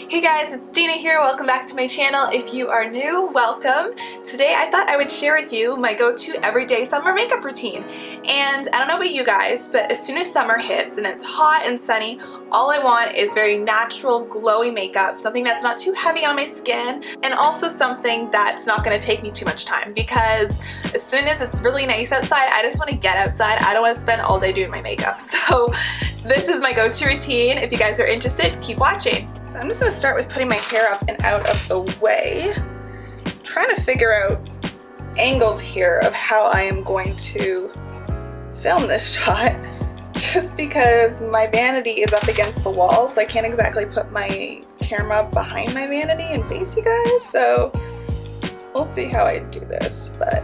Hey guys, it's Dina here. Welcome back to my channel. If you are new, welcome. Today I thought I would share with you my go-to everyday summer makeup routine. And I don't know about you guys, but as soon as summer hits and it's hot and sunny, all I want is very natural, glowy makeup, something that's not too heavy on my skin, and also something that's not going to take me too much time, because as soon as it's really nice outside, I just want to get outside. I don't want to spend all day doing my makeup. So this is my go-to routine. If you guys are interested, keep watching. So I'm just going to start with putting my hair up and out of the way. I'm trying to figure out angles here of how I am going to film this shot, just because my vanity is up against the wall, so I can't exactly put my camera behind my vanity and face you guys, so we'll see how I do this. But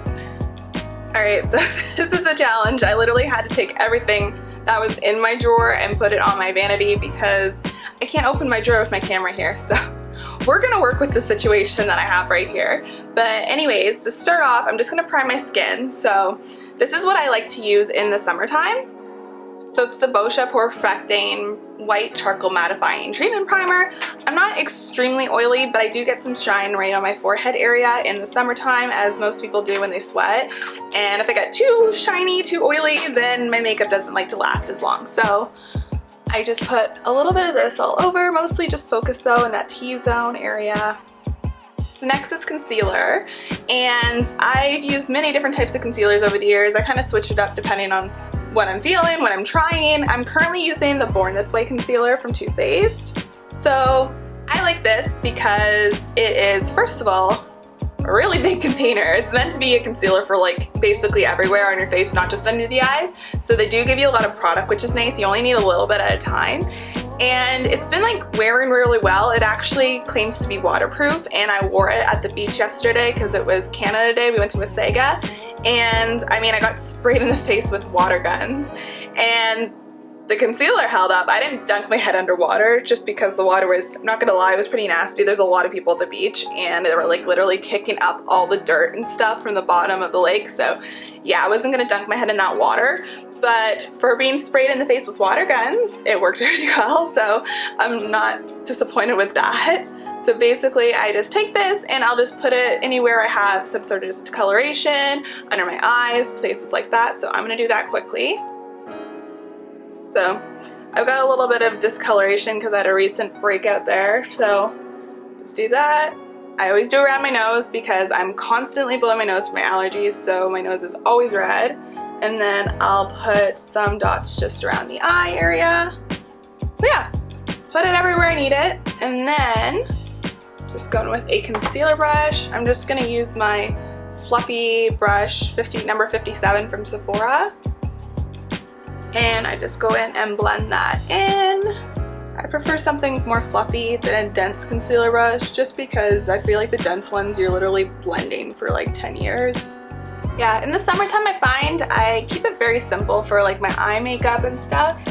alright, so this is a challenge. I literally had to take everything that was in my drawer and put it on my vanity because I can't open my drawer with my camera here, so we're gonna work with the situation that I have right here. But anyways, to start off, I'm just gonna prime my skin. So this is what I like to use in the summertime. So it's the Boscia Perfecting White Charcoal Mattifying Treatment Primer. I'm not extremely oily, but I do get some shine right on my forehead area in the summertime, as most people do when they sweat. And if I get too shiny, too oily, then my makeup doesn't like to last as long. So I just put a little bit of this all over, mostly just focus though in that T-zone area. So next is concealer, and I've used many different types of concealers over the years. I kind of switch it up depending on what I'm feeling, what I'm trying. I'm currently using the Born This Way concealer from Too Faced. So I like this because it is, first of all, a really big container. It's meant to be a concealer for like basically everywhere on your face, not just under the eyes. So they do give you a lot of product, which is nice. You only need a little bit at a time. And it's been like wearing really well. It actually claims to be waterproof, and I wore it at the beach yesterday because it was Canada Day. We went to Wasaga, and I mean, I got sprayed in the face with water guns, and the concealer held up. I didn't dunk my head underwater just because the water was, I'm not gonna lie, it was pretty nasty. There's a lot of people at the beach, and they were like literally kicking up all the dirt and stuff from the bottom of the lake. So yeah, I wasn't gonna dunk my head in that water, but for being sprayed in the face with water guns, it worked really well. So I'm not disappointed with that. So basically I just take this and I'll just put it anywhere I have some sort of discoloration, under my eyes, places like that. So I'm gonna do that quickly. So I've got a little bit of discoloration because I had a recent breakout there, so just do that. I always do around my nose because I'm constantly blowing my nose for my allergies, so my nose is always red. And then I'll put some dots just around the eye area. So yeah, put it everywhere I need it. And then just going with a concealer brush. I'm just gonna use my fluffy brush, number 57 from Sephora. And I just go in and blend that in. I prefer something more fluffy than a dense concealer brush, just because I feel like the dense ones you're literally blending for like 10 years. Yeah, in the summertime I find I keep it very simple for like my eye makeup and stuff.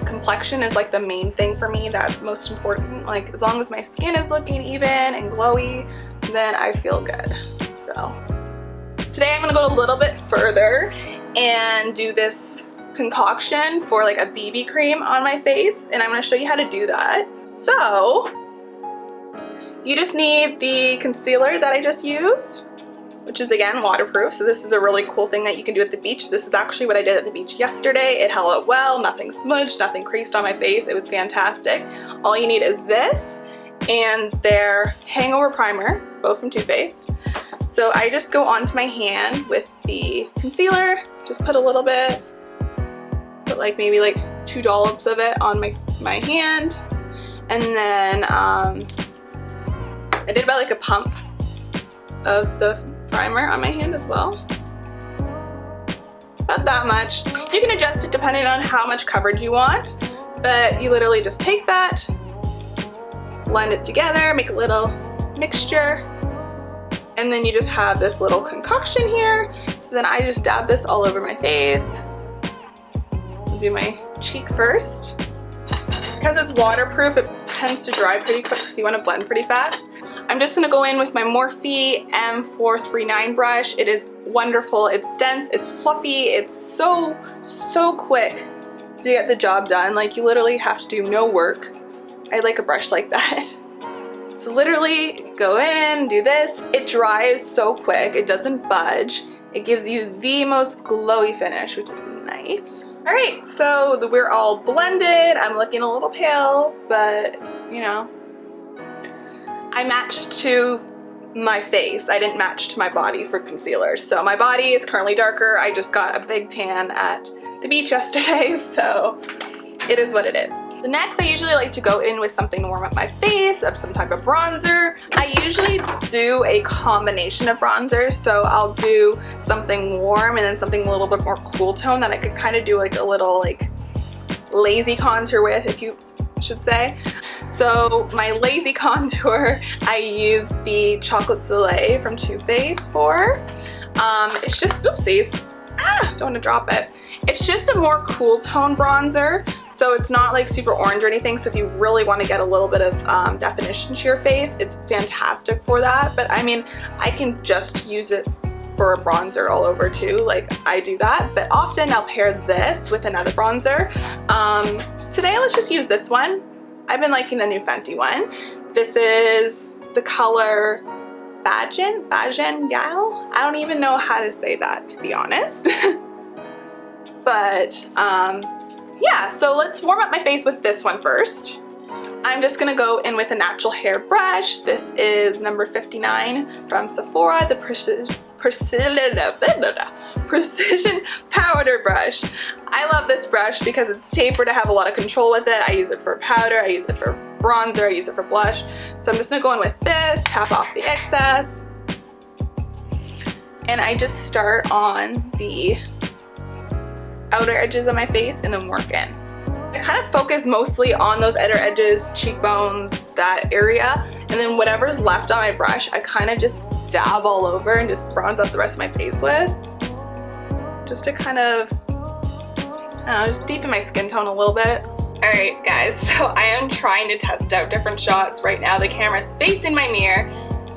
Complexion is like the main thing for me that's most important. Like as long as my skin is looking even and glowy, then I feel good. So today I'm gonna go a little bit further and do this concoction for like a BB cream on my face, and I'm going to show you how to do that. So you just need the concealer that I just used, which is again waterproof. So this is a really cool thing that you can do at the beach. This is actually what I did at the beach yesterday. It held up well, nothing smudged, nothing creased on my face. It was fantastic. All you need is this and their hangover primer, both from Too Faced. So I just go onto my hand with the concealer, just put a little bit, put like maybe like 2 dollops of it on my hand, and then I did about like a pump of the primer on my hand as well. About that much. You can adjust it depending on how much coverage you want, but you literally just take that, blend it together, make a little mixture, and then you just have this little concoction here. So then I just dab this all over my face. Do my cheek first. Because it's waterproof, it tends to dry pretty quick, so you want to blend pretty fast. I'm just going to go in with my Morphe M439 brush. It is wonderful. It's dense, it's fluffy, it's so quick to get the job done. Like you literally have to do no work. I like a brush like that. So literally go in, do this. It dries so quick, it doesn't budge. It gives you the most glowy finish, which is nice. All right, so we're all blended. I'm looking a little pale, but you know, I matched to my face. I didn't match to my body for concealer. So my body is currently darker. I just got a big tan at the beach yesterday, so it is what it is. So next, I usually like to go in with something to warm up my face, of some type of bronzer. I usually do a combination of bronzers, so I'll do something warm and then something a little bit more cool tone that I could kind of do like a little like lazy contour with, if you should say. So my lazy contour, I use the Chocolate Soleil from Too Faced for. It's just, oopsies, don't want to drop it. It's just a more cool tone bronzer, so it's not like super orange or anything, so if you really want to get a little bit of definition to your face, it's fantastic for that. But I mean, I can just use it for a bronzer all over too, like I do that, but often I'll pair this with another bronzer. Today, let's just use this one. I've been liking the new Fenty one. This is the color Bajan Gal? I don't even know how to say that, to be honest. But yeah, so let's warm up my face with this one first. I'm just gonna go in with a natural hair brush. This is number 59 from Sephora, the Precision powder brush. I love this brush because it's tapered. I have a lot of control with it. I use it for powder, I use it for bronzer, I use it for blush. So I'm just gonna go in with this, tap off the excess. And I just start on the outer edges of my face and then work in. I kind of focus mostly on those outer edges, cheekbones, that area, and then whatever's left on my brush, I kind of just dab all over and just bronze up the rest of my face with. Just to kind of, I don't know, just deepen my skin tone a little bit. Alright guys, so I am trying to test out different shots right now. The camera's facing my mirror.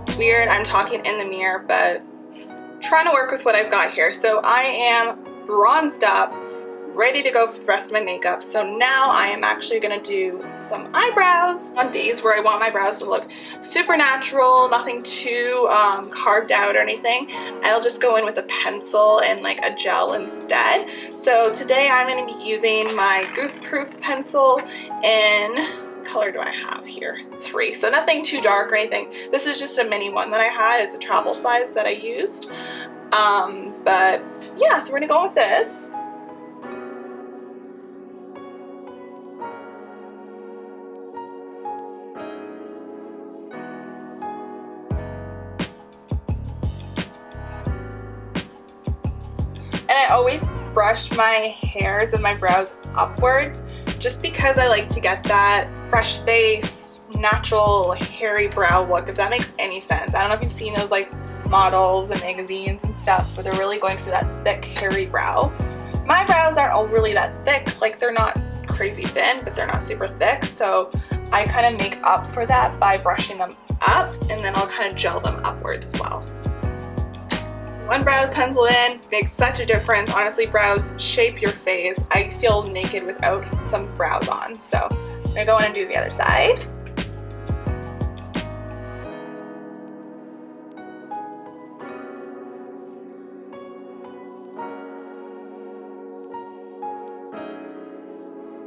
It's weird, I'm talking in the mirror, but trying to work with what I've got here. So I am bronzed up, ready to go for the rest of my makeup. So now I am actually gonna do some eyebrows. On days where I want my brows to look super natural, nothing too carved out or anything, I'll just go in with a pencil and like a gel instead. So today I'm gonna be using my Goof Proof pencil in, what color do I have here? 3, so nothing too dark or anything. This is just a mini one that I had, it's a travel size that I used. But yeah, so we're gonna go with this. And I always brush my hairs and my brows upwards just because I like to get that fresh face, natural hairy brow look, if that makes any sense. I don't know if you've seen those like models and magazines and stuff where they're really going for that thick hairy brow. My brows aren't all really that thick, like they're not crazy thin, but they're not super thick, so I kind of make up for that by brushing them up, and then I'll kind of gel them upwards as well. One brow's pencil in makes such a difference. Honestly, brows shape your face. I feel naked without some brows on. So I'm gonna go in and do the other side.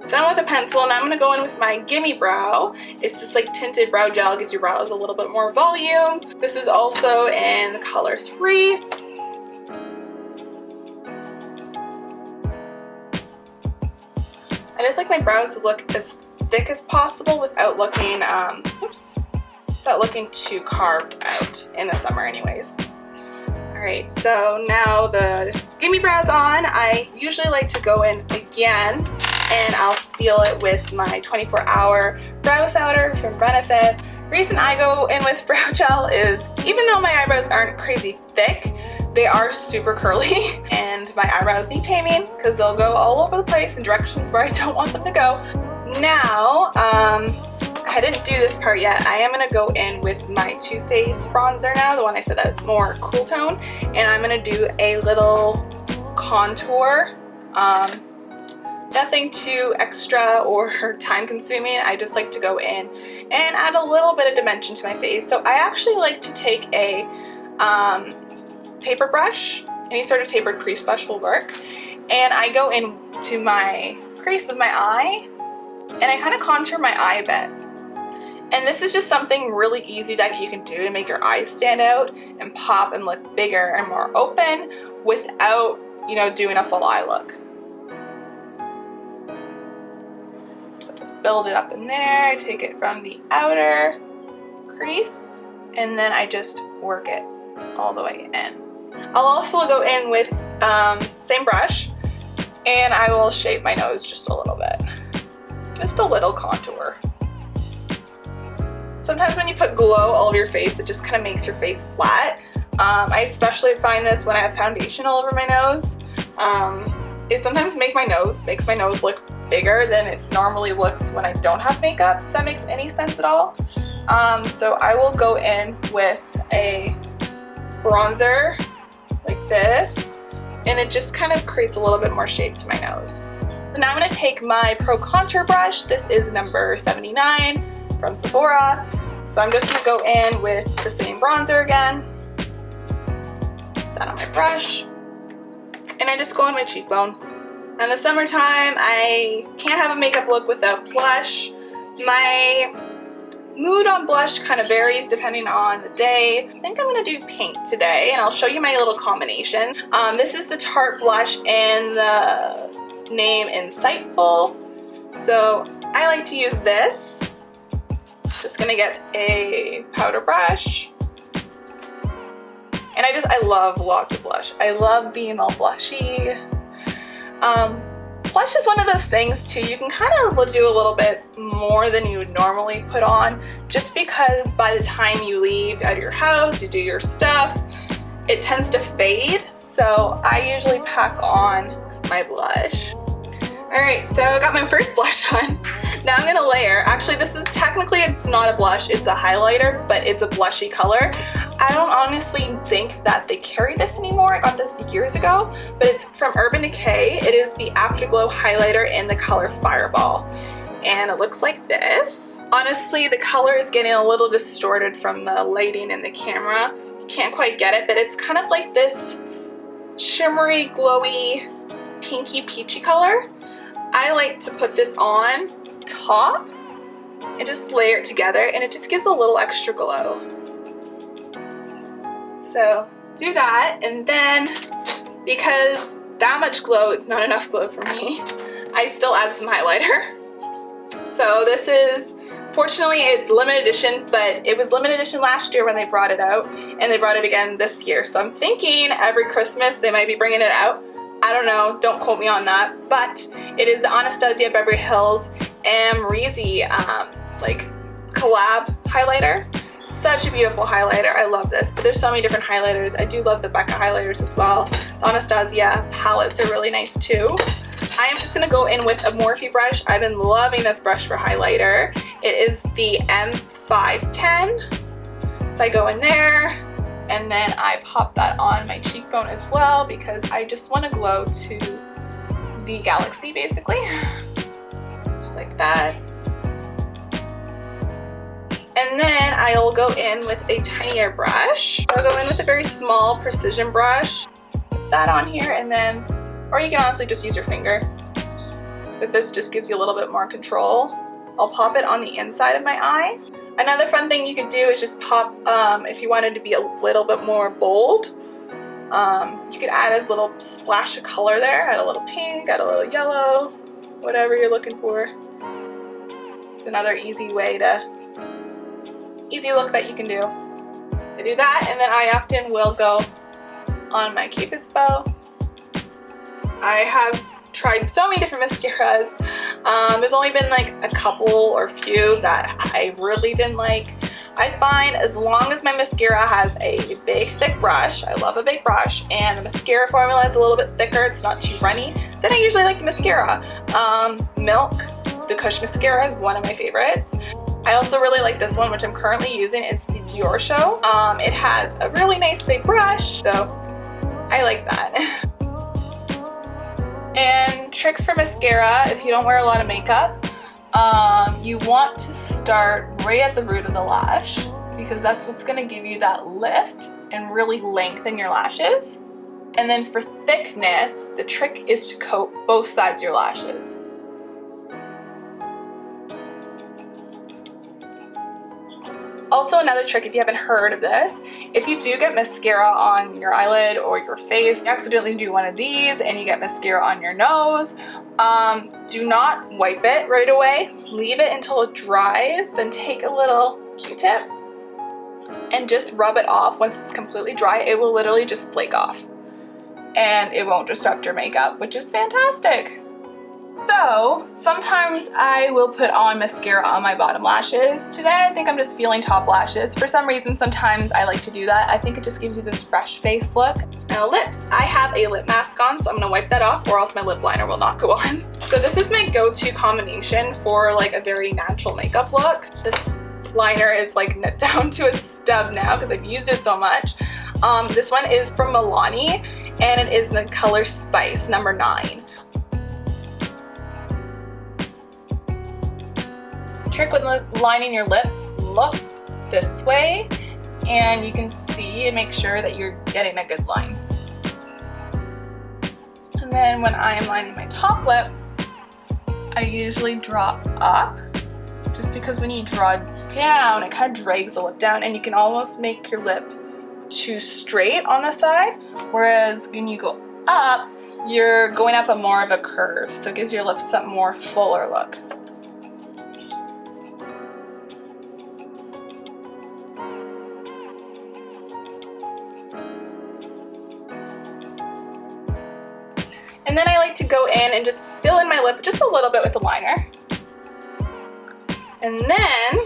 Done with a pencil, and I'm gonna go in with my Gimme Brow. It's this like tinted brow gel, gives your brows a little bit more volume. This is also in the color 3. I just like my brows to look as thick as possible without looking, without looking too carved out in the summer anyways. Alright, so now the Gimme Brow's on. I usually like to go in again and I'll seal it with my 24-hour brow powder from Benefit. Reason I go in with brow gel is even though my eyebrows aren't crazy thick, they are super curly and my eyebrows need taming because they'll go all over the place in directions where I don't want them to go. Now, I didn't do this part yet. I am going to go in with my Too Faced bronzer now, the one I said that's more cool tone, and I'm going to do a little contour Nothing too extra or time consuming. I just like to go in and add a little bit of dimension to my face. So I actually like to take a taper brush. Any sort of tapered crease brush will work. And I go into my crease of my eye and I kind of contour my eye a bit. And this is just something really easy that you can do to make your eyes stand out and pop and look bigger and more open without, you know, doing a full eye look. So just build it up in there. I take it from the outer crease and then I just work it all the way in. I'll also go in with same brush and I will shape my nose just a little bit. Just a little contour. Sometimes when you put glow all over your face, it just kind of makes your face flat. I especially find this when I have foundation all over my nose. It sometimes makes my nose look bigger than it normally looks when I don't have makeup, if that makes any sense at all. So I will go in with a bronzer like this, and it just kind of creates a little bit more shape to my nose. So now I'm going to take my Pro Contour brush. This is number 79 from Sephora. So I'm just going to go in with the same bronzer again. Put that on my brush. And I just go on my cheekbone. In the summertime, I can't have a makeup look without blush. My mood on blush kind of varies depending on the day. I think I'm going to do pink today, and I'll show you my little combination. This is the Tarte blush in the name Insightful. So I like to use this. Just going to get a powder brush. And I love lots of blush. I love being all blushy. Blush is one of those things too, you can kind of do a little bit more than you would normally put on, just because by the time you leave out of your house, you do your stuff, it tends to fade. So I usually pack on my blush. Alright, so I got my first blush on. Now I'm gonna layer. Actually, this is technically, it's not a blush, it's a highlighter, but it's a blushy color. I don't honestly think that they carry this anymore. I got this years ago, but it's from Urban Decay. It is the Afterglow highlighter in the color Fireball. And it looks like this. Honestly, the color is getting a little distorted from the lighting in the camera. Can't quite get it, but it's kind of like this shimmery, glowy, pinky, peachy color. I like to put this on top and just layer it together, and it just gives a little extra glow. So do that, and then because that much glow is not enough glow for me, I still add some highlighter. So this is, fortunately it's limited edition, but it was limited edition last year when they brought it out, and they brought it again this year. So I'm thinking every Christmas they might be bringing it out. I don't know, don't quote me on that, but it is the Anastasia Beverly Hills Amrezy like collab highlighter. Such a beautiful highlighter. I love this, but there's so many different highlighters. I do love the Becca highlighters as well. The Anastasia palettes are really nice too. I am just going to go in with a Morphe brush. I've been loving this brush for highlighter. It is the M510. So I go in there, and then I pop that on my cheekbone as well because I just want to glow to the galaxy basically. Just like that. And then I'll go in with a tinier brush. So I'll go in with a very small precision brush. Put that on here, and then, or you can honestly just use your finger. But this just gives you a little bit more control. I'll pop it on the inside of my eye. Another fun thing you could do is just pop, if you wanted to be a little bit more bold, you could add a little splash of color there. Add a little pink, add a little yellow, whatever you're looking for. It's another easy way to, easy look that you can do. I do that, and then I often will go on my Cupid's bow. I have tried so many different mascaras. There's only been like a couple or few that I really didn't like. I find as long as my mascara has a big thick brush, I love a big brush, and the mascara formula is a little bit thicker, it's not too runny, then I usually like the mascara. Milk, the Kush mascara is one of my favorites. I also really like this one, which I'm currently using. It's the Dior Show. It has a really nice big brush, so I like that. And tricks for mascara, if you don't wear a lot of makeup, you want to start right at the root of the lash because that's what's going to give you that lift and really lengthen your lashes. And then for thickness, the trick is to coat both sides of your lashes. Also, another trick, if you haven't heard of this, if you do get mascara on your eyelid or your face, you accidentally do one of these and you get mascara on your nose, do not wipe it right away. Leave it until it dries, then take a little Q-tip and just rub it off. Once it's completely dry, it will literally just flake off and it won't disrupt your makeup, which is fantastic. So sometimes I will put on mascara on my bottom lashes. Today I think I'm just feeling top lashes. For some reason sometimes I like to do that. I think it just gives you this fresh face look. Now lips. I have a lip mask on, so I'm gonna wipe that off or else my lip liner will not go on. So this is my go-to combination for like a very natural makeup look. This liner is like knit down to a stub now because I've used it so much. This one is from Milani and it is in the color Spice number 9. Trick when lining your lips, look this way and you can see and make sure that you're getting a good line. And then when I am lining my top lip, I usually draw up just because when you draw down, it kind of drags the lip down and you can almost make your lip too straight on the side, whereas when you go up, you're going up a more of a curve, so it gives your lips a more fuller look. And then I like to go in and just fill in my lip just a little bit with a liner. And then,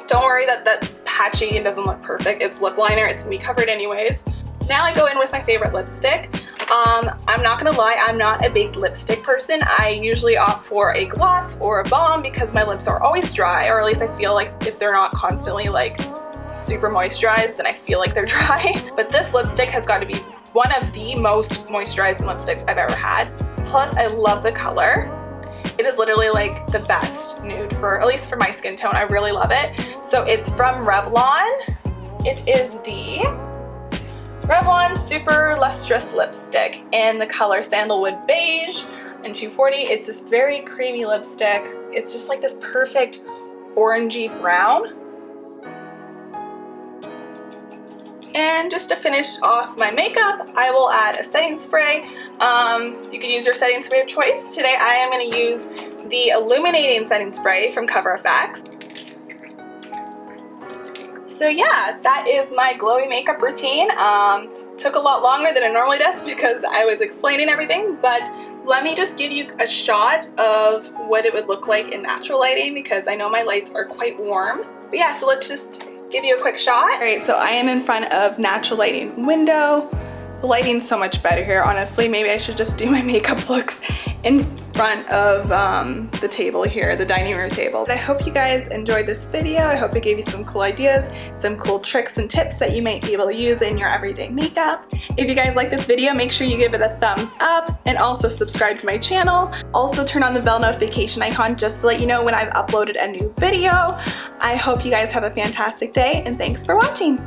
don't worry that that's patchy and doesn't look perfect. It's lip liner, it's gonna be covered anyways. Now I go in with my favorite lipstick. I'm not gonna lie, I'm not a big lipstick person. I usually opt for a gloss or a balm because my lips are always dry, or at least I feel like if they're not constantly like super moisturized, then I feel like they're dry. But this lipstick has got to be one of the most moisturizing lipsticks I've ever had. Plus, I love the color. It is literally like the best nude for, at least for my skin tone. I really love it. So it's from Revlon. It is the Revlon Super Lustrous Lipstick in the color Sandalwood Beige in 240. It's this very creamy lipstick. It's just like this perfect orangey brown. And just to finish off my makeup, I will add a setting spray. You can use your setting spray of choice. Today I am going to use the Illuminating Setting Spray from Cover FX. So yeah, that is my glowy makeup routine. Took a lot longer than it normally does because I was explaining everything, but let me just give you a shot of what it would look like in natural lighting because I know my lights are quite warm. But yeah, so let's just give you a quick shot. All right, so I am in front of natural lighting window. The lighting's so much better here. Honestly, maybe I should just do my makeup looks in front of the table here, the dining room table. But I hope you guys enjoyed this video. I hope it gave you some cool ideas, some cool tricks and tips that you might be able to use in your everyday makeup. If you guys like this video, make sure you give it a thumbs up and also subscribe to my channel. Also turn on the bell notification icon just to let you know when I've uploaded a new video. I hope you guys have a fantastic day and thanks for watching.